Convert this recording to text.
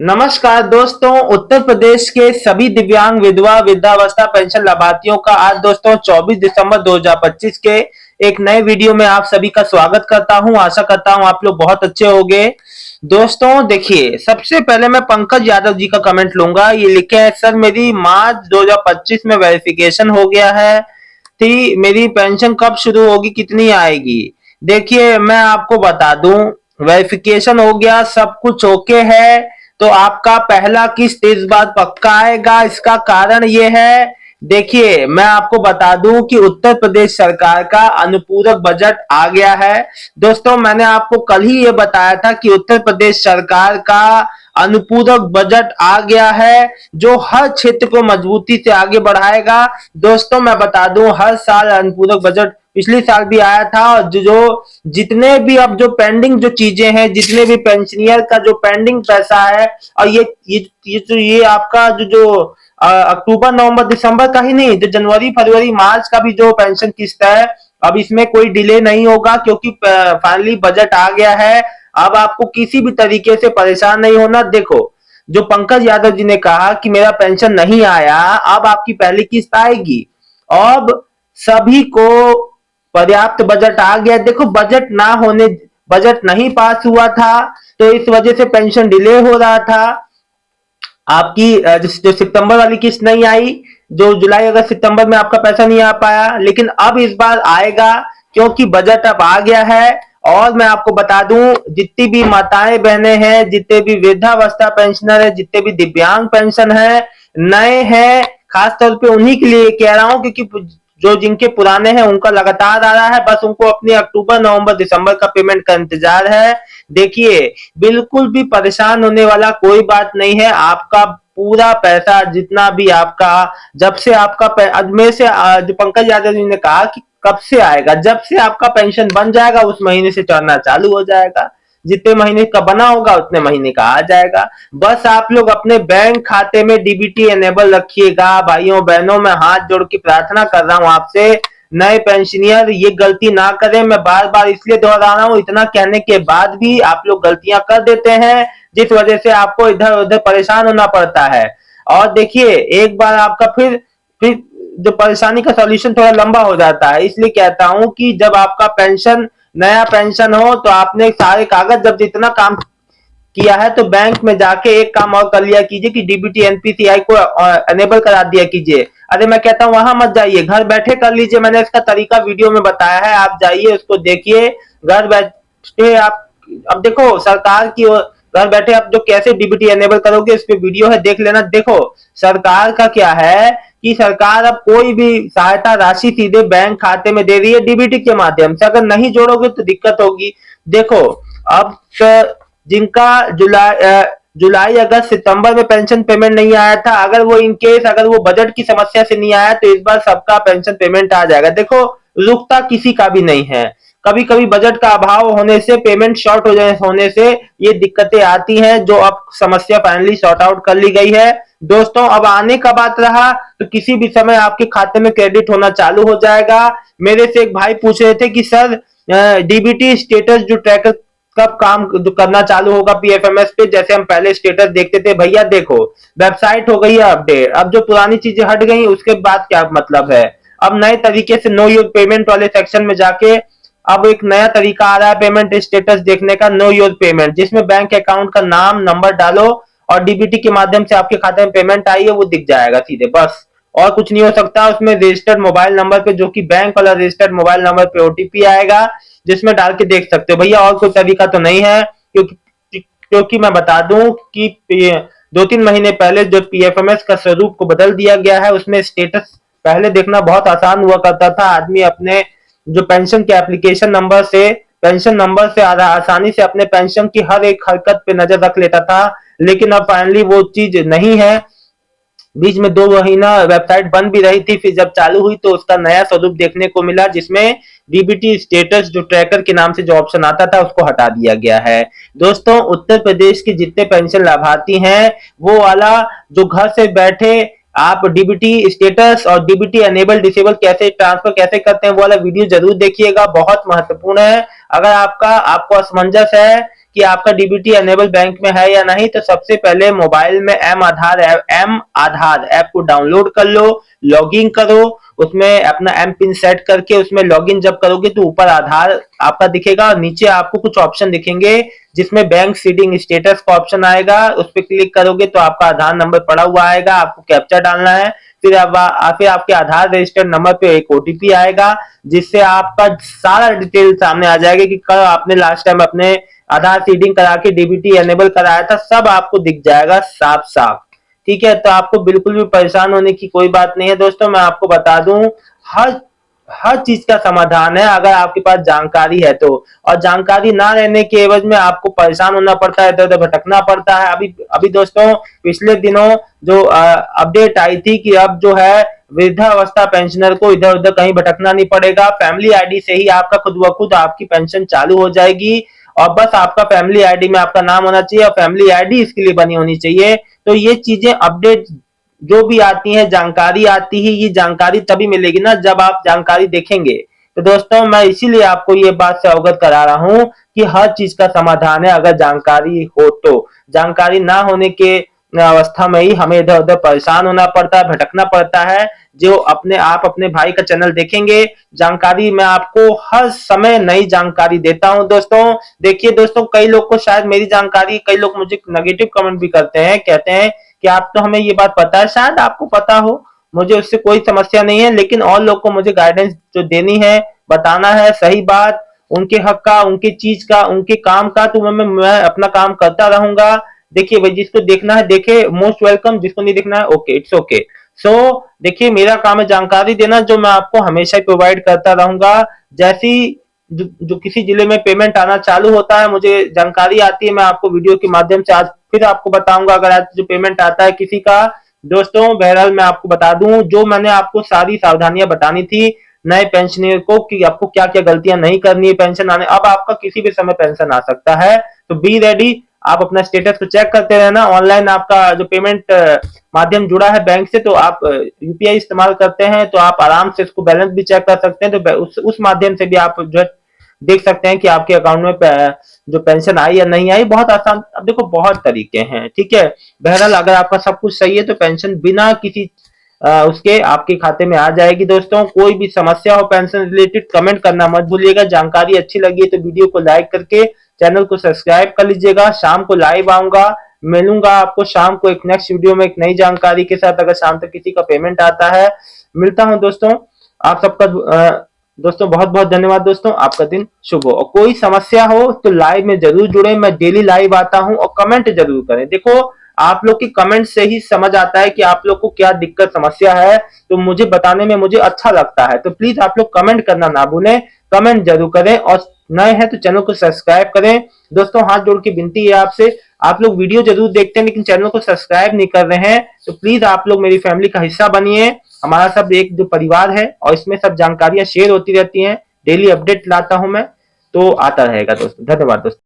नमस्कार दोस्तों। उत्तर प्रदेश के सभी दिव्यांग विधवा वृद्धावस्था पेंशन लाभार्थियों का आज दोस्तों 24 दिसंबर 2025 के एक नए वीडियो में आप सभी का स्वागत करता हूं। आशा करता हूं आप लोग बहुत अच्छे होंगे। दोस्तों देखिए, सबसे पहले मैं पंकज यादव जी का कमेंट लूंगा। ये लिखे हैं, सर मेरी मार्च 2025 में वेरिफिकेशन हो गया है थी, मेरी पेंशन कब शुरू होगी, कितनी आएगी। देखिए मैं आपको बता दूं, वेरिफिकेशन हो गया, सब कुछ ओके है, तो आपका पहला किस्त इस बार पक्का आएगा। इसका कारण ये है, देखिए मैं आपको बता दूं कि उत्तर प्रदेश सरकार का अनुपूरक बजट आ गया है। दोस्तों मैंने आपको कल ही ये बताया था कि उत्तर प्रदेश सरकार का अनुपूरक बजट आ गया है, जो हर क्षेत्र को मजबूती से आगे बढ़ाएगा। दोस्तों मैं बता दूं, हर साल अनुपूरक बजट पिछले साल भी आया था, और जो जितने भी अब जो पेंडिंग जो चीजें हैं, जितने भी पेंशनियर का जो पेंडिंग पैसा है, और ये आपका जो अक्टूबर नवंबर दिसंबर का ही नहीं, जो जनवरी फरवरी मार्च का भी जो पेंशन किस्त है, अब इसमें कोई डिले नहीं होगा, क्योंकि फाइनली बजट आ गया है। अब आपको किसी भी तरीके से परेशान नहीं होना। देखो, जो पंकज यादव जी ने कहा कि मेरा पेंशन नहीं आया, अब आपकी पहली किस्त आएगी। अब सभी को पर्याप्त बजट आ गया। देखो, बजट नहीं पास हुआ था, तो इस वजह से पेंशन डिले हो रहा था। आपकी जो सितंबर वाली किस्त नहीं आई, जो जुलाई अगस्त सितंबर में आपका पैसा नहीं आ पाया, लेकिन अब इस बार आएगा, क्योंकि बजट अब आ गया है। और मैं आपको बता दूं, जितनी भी माताएं बहनें हैं, जितने भी वृद्धावस्था पेंशनर है, जितने भी दिव्यांग पेंशन है, नए हैं, खासतौर पे उन्हीं के लिए कह रहा हूं, क्योंकि जो जिनके पुराने हैं उनका लगातार आ रहा है, बस उनको अपने अक्टूबर नवंबर दिसंबर का पेमेंट का इंतजार है। देखिए, बिल्कुल भी परेशान होने वाला कोई बात नहीं है। आपका पूरा पैसा जितना भी आपका, जब से आपका में से जो पंकज यादव जी ने कहा कि कब से आएगा, जब से आपका पेंशन बन जाएगा उस महीने से चढ़ना चालू हो जाएगा। जितने महीने का बना होगा उतने महीने का आ जाएगा। बस आप लोग अपने बैंक खाते में डीबीटी एनेबल रखिएगा। भाइयों बहनों, मैं हाथ जोड़ के प्रार्थना कर रहा हूं आपसे, नए पेंशनियर ये गलती ना करें। मैं बार बार इसलिए दोहरा रहा हूं, इतना कहने के बाद भी आप लोग गलतियां कर देते हैं, जिस वजह से आपको इधर उधर परेशान होना पड़ता है। और देखिए, एक बार आपका फिर जो परेशानी का सॉल्यूशन थोड़ा लंबा हो जाता है। इसलिए कहता हूं कि जब आपका पेंशन नया पेंशन हो, तो आपने सारे कागज, जब जितना काम किया है, तो बैंक में जाके एक काम और कर लिया कीजिए कि डीबीटी एनपीसीआई को एनेबल करा दिया कीजिए। अरे मैं कहता हूं वहां मत जाइए, घर बैठे कर लीजिए। मैंने इसका तरीका वीडियो में बताया है, आप जाइए उसको देखिए। घर बैठे आप, अब देखो सरकार की घर बैठे आप जो कैसे डीबीटी एनेबल करोगे, इस पे वीडियो है, देख लेना। देखो सरकार का क्या है कि सरकार अब कोई भी सहायता राशि सीधे बैंक खाते में दे रही है डीबीटी के माध्यम से। अगर नहीं जोड़ोगे तो दिक्कत होगी। देखो, अब जिनका जुलाई अगस्त सितंबर में पेंशन पेमेंट नहीं आया था, अगर वो इनकेस अगर वो बजट की समस्या से नहीं आया, तो इस बार सबका पेंशन पेमेंट आ जाएगा। देखो, रुकता किसी का भी नहीं है। कभी कभी बजट का अभाव होने से, पेमेंट शॉर्ट होने से ये दिक्कतें आती हैं, जो अब समस्या फाइनली सॉर्ट आउट कर ली गई है। दोस्तों, अब आने का बात रहा, तो किसी भी समय आपके खाते में क्रेडिट होना चालू हो जाएगा। मेरे से एक भाई पूछ रहे थे कि सर डीबीटी स्टेटस जो ट्रैकर कब काम करना चालू होगा पीएफएमएस पे, जैसे हम पहले स्टेटस देखते थे। भैया देखो, वेबसाइट हो गई है अपडेट, अब जो पुरानी चीजें हट गई उसके बाद क्या मतलब है। अब नए तरीके से नो योर पेमेंट वाले सेक्शन में जाके अब एक नया तरीका आ रहा है पेमेंट स्टेटस देखने का, नो योर पेमेंट, जिसमें बैंक अकाउंट का नाम नंबर डालो और डीबीटी के माध्यम से आपके खाते में पेमेंट आई है वो दिख जाएगा सीधे, बस। और कुछ नहीं हो सकता। उसमें रजिस्टर्ड मोबाइल नंबर पे, जो कि बैंक वाला रजिस्टर्ड मोबाइल नंबर पे ओटीपी आएगा, जिसमें डाल के देख सकते हो। भैया और कोई तरीका तो नहीं है, क्योंकि मैं बता दूं कि 2-3 महीने पहले जो पीएफएमएस का स्वरूप को बदल दिया गया है, उसमें स्टेटस पहले देखना बहुत आसान हुआ करता था। आदमी अपने जो पेंशन के एप्लीकेशन नंबर से, पेंशन नंबर से आसानी से अपने पेंशन की हर एक हरकत पे नजर रख लेता था, लेकिन अब फाइनली वो चीज नहीं है। बीच में 2 महीना वेबसाइट बंद भी रही थी, फिर जब चालू हुई तो उसका नया स्वरूप देखने को मिला, जिसमें डीबीटी स्टेटस जो ट्रैकर के नाम से जो ऑप्शन आता था उसको हटा दिया गया है। दोस्तों, उत्तर प्रदेश के जितने पेंशन लाभार्थी हैं, वो वाला जो घर से बैठे आप डीबीटी स्टेटस और डीबीटी एनेबल डिसेबल कैसे ट्रांसफर कैसे करते हैं, वो वाला वीडियो जरूर देखिएगा, बहुत महत्वपूर्ण है। अगर आपको असमंजस है कि आपका डीबीटी अनेबल बैंक में है या नहीं, तो सबसे पहले मोबाइल में एम आधार ऐप को डाउनलोड कर लो, लॉगिन करो, उसमें अपना एम पिन सेट करके उसमें लॉगिन जब करोगे तो ऊपर आधार आपका दिखेगा और नीचे आपको कुछ ऑप्शन दिखेंगे जिसमें बैंक सीडिंग स्टेटस का ऑप्शन आएगा। उस पर क्लिक करोगे तो आपका आधार नंबर पड़ा हुआ आएगा, आपको कैप्चा डालना है, फिर फिर आपके आधार रजिस्टर्ड नंबर पे एक ओटीपी आएगा जिससे आपका सारा डिटेल सामने आ जाएगा कि कल आपने लास्ट टाइम अपने आधार सीडिंग करा के डीबीटी एनेबल कराया था, सब आपको दिख जाएगा साफ साफ। ठीक है, तो आपको बिल्कुल भी परेशान होने की कोई बात नहीं है दोस्तों। मैं आपको बता दूं, हर हर चीज का समाधान है अगर आपके पास जानकारी है तो। और जानकारी ना रहने के एवज में आपको परेशान होना पड़ता है, इधर उधर भटकना पड़ता है। अभी अभी दोस्तों पिछले दिनों जो अपडेट आई थी कि अब जो है वृद्धावस्था पेंशनर को इधर उधर कहीं भटकना नहीं पड़ेगा, फैमिली आईडी से ही आपका खुद ब खुद आपकी पेंशन चालू हो जाएगी। और बस आपका फैमिली आईडी में आपका नाम होना चाहिए और फैमिली आईडी इसके लिए बनी होनी चाहिए। तो ये चीजें अपडेट जो भी आती है, जानकारी आती है, ये जानकारी तभी मिलेगी ना जब आप जानकारी देखेंगे। तो दोस्तों मैं इसीलिए आपको ये बात से अवगत करा रहा हूं कि हर चीज का समाधान है अगर जानकारी हो तो। जानकारी ना होने के अवस्था में ही हमें इधर उधर परेशान होना पड़ता है, भटकना पड़ता है। जो अपने आप अपने भाई का चैनल देखेंगे, जानकारी मैं आपको हर समय नई जानकारी देता हूं दोस्तों। देखिए दोस्तों, कई लोग को शायद मेरी जानकारी, कई लोग मुझे नेगेटिव कमेंट भी करते हैं, कहते हैं कि आप तो हमें ये बात पता है, शायद आपको पता हो, मुझे उससे कोई समस्या नहीं है, लेकिन और लोग को मुझे गाइडेंस जो देनी है, बताना है सही बात, उनके हक का, उनके चीज का, उनके काम का, तो मैं अपना काम करता रहूंगा। देखिए भाई, जिसको देखना है देखे, मोस्ट वेलकम, जिसको नहीं देखना है ओके, इट्स ओके। सो देखिए, मेरा काम है जानकारी देना, जो मैं आपको हमेशा प्रोवाइड करता रहूंगा। जैसी जो किसी जिले में पेमेंट आना चालू होता है, मुझे जानकारी आती है, मैं आपको वीडियो के माध्यम से आज फिर आपको बताऊंगा। अगर आज जो पेमेंट आता है किसी का दोस्तों, बहरहाल मैं आपको बता दूं, जो मैंने आपको सारी सावधानियां बतानी थी नए पेंशनर को कि आपको क्या क्या गलतियां नहीं करनी है पेंशन आने, अब आपका किसी भी समय पेंशन आ सकता है। तो बी रेडी, आप अपना स्टेटस को चेक करते रहना। ऑनलाइन आपका जो पेमेंट माध्यम जुड़ा है बैंक से, तो आप यूपीआई इस्तेमाल करते हैं तो आप आराम से इसको बैलेंस भी चेक कर सकते हैं। तो उस माध्यम से भी आप जो है देख सकते हैं कि आपके अकाउंट में जो पेंशन आई या नहीं आई। बहुत आसान, अब देखो बहुत तरीके हैं, ठीक है। बहरहाल अगर आपका सब कुछ सही है तो पेंशन बिना किसी उसके आपके खाते में आ जाएगी दोस्तों। कोई भी समस्या हो पेंशन रिलेटेड, कमेंट करना मत भूलिएगा। जानकारी अच्छी लगी है तो वीडियो को लाइक करके चैनल को सब्सक्राइब कर लीजिएगा। शाम को लाइव आऊंगा, मिलूंगा आपको शाम को एक नेक्स्ट वीडियो में एक नई जानकारी के साथ, अगर शाम तक किसी का पेमेंट आता है। मिलता हूं दोस्तों, आप सबका दोस्तों बहुत बहुत धन्यवाद दोस्तों, आपका दिन शुभ हो। और कोई समस्या हो तो लाइव में जरूर जुड़े, मैं डेली लाइव आता हूं। और कमेंट जरूर करें, देखो आप लोग की कमेंट से ही समझ आता है कि आप लोग को क्या दिक्कत समस्या है, तो मुझे बताने में मुझे अच्छा लगता है। तो प्लीज आप लोग कमेंट करना ना भूलें, कमेंट जरूर करें। और नए हैं तो चैनल को सब्सक्राइब करें दोस्तों। हाथ जोड़ के विनती है आपसे, आप लोग वीडियो जरूर देखते हैं लेकिन चैनल को सब्सक्राइब नहीं कर रहे हैं, तो प्लीज आप लोग मेरी फैमिली का हिस्सा बनिए। हमारा सब एक जो परिवार है और इसमें सब जानकारियां शेयर होती रहती हैं, डेली अपडेट लाता हूं मैं, तो आता रहेगा दोस्तों। धन्यवाद दोस्तों।